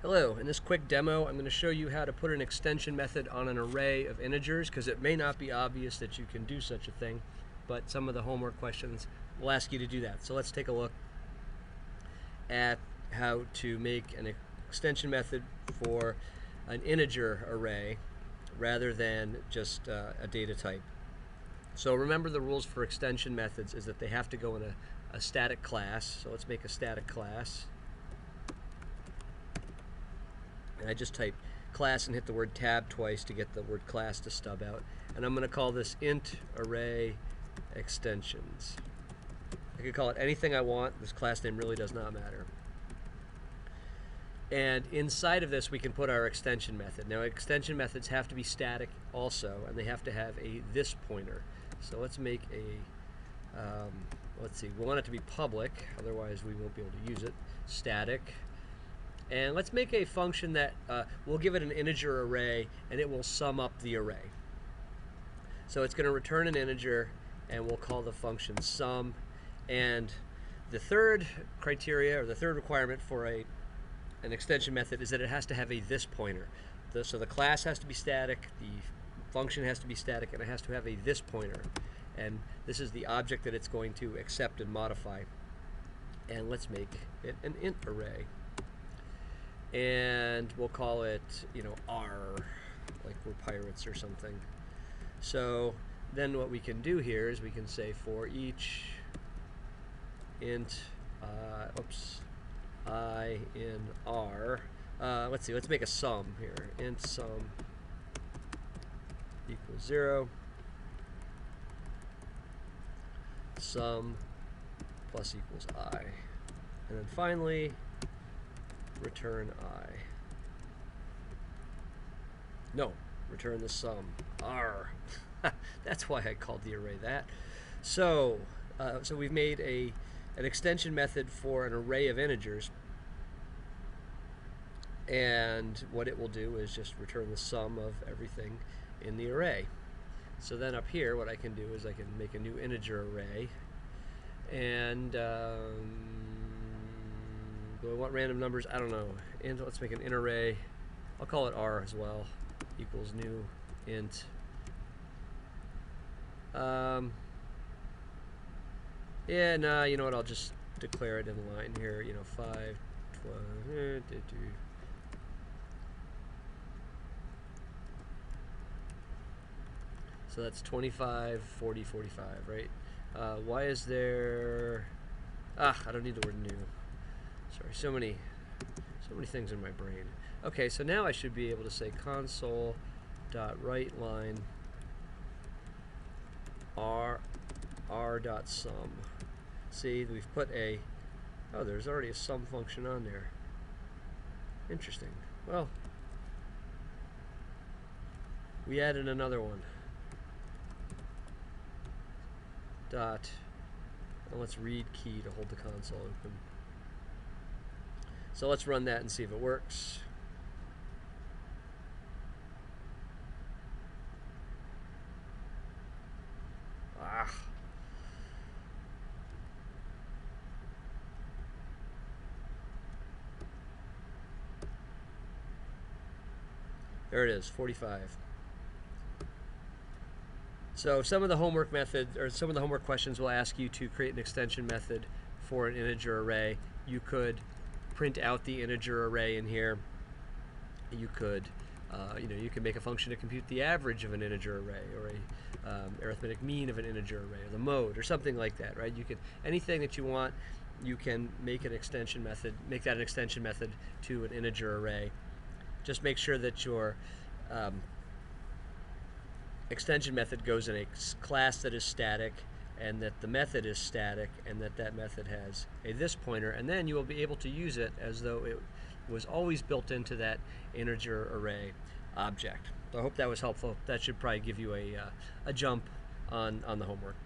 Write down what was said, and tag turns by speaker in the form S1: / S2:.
S1: Hello, in this quick demo I'm going to show you how to put an extension method on an array of integers, because it may not be obvious that you can do such a thing, but some of the homework questions will ask you to do that. So let's take a look at how to make an extension method for an integer array rather than just a data type. So remember, the rules for extension methods is that they have to go in a static class. So let's make a static class. And I just typed class and hit the word tab twice to get the word class to stub out. And I'm going to call this int array extensions. I could call it anything I want. This class name really does not matter. And inside of this we can put our extension method. Now extension methods have to be static also, and they have to have a this pointer. So let's make a, let's see, we want it to be public, otherwise we won't be able to use it. Static. And let's make a function that we'll give it an integer array, and it will sum up the array. So it's going to return an integer, and we'll call the function sum. And the third criteria, or the third requirement for an extension method, is that it has to have a this pointer. So the class has to be static, the function has to be static, and it has to have a this pointer. And this is the object that it's going to accept and modify. And let's make it an int array. And we'll call it, R, like we're pirates or something. So then what we can do here is we can say for each int I in R, let's see, let's make a sum here. Int sum equals 0. Sum plus equals I. And then finally, return I. No, return the sum. R. That's why I called the array that. So we've made an extension method for an array of integers, and what it will do is just return the sum of everything in the array. So then up here, what I can do is I can make a new integer array, and do I want random numbers? I don't know. And let's make an int array. I'll call it R as well. Equals new int. Yeah, nah, you know what? I'll just declare it in line here. 5, 12. So that's 25, 40, 45, right? Why is there? I don't need the word new. Sorry, so many things in my brain. Okay, so now I should be able to say console.writeLine r.sum. See, we've put there's already a sum function on there. Interesting. Well, we added another one. Dot, and let's read key to hold the console open. So let's run that and see if it works. There it is, 45. So some of the homework methods, or some of the homework questions will ask you to create an extension method for an integer array. You could print out the integer array in here. You could, you can make a function to compute the average of an integer array, or a arithmetic mean of an integer array, or the mode, or something like that, right? You can, anything that you want, you can make an extension method, make that an extension method to an integer array. Just make sure that your extension method goes in a class that is static, and that the method is static, and that method has a this pointer, and then you will be able to use it as though it was always built into that integer array object. So I hope that was helpful. That should probably give you a jump on the homework.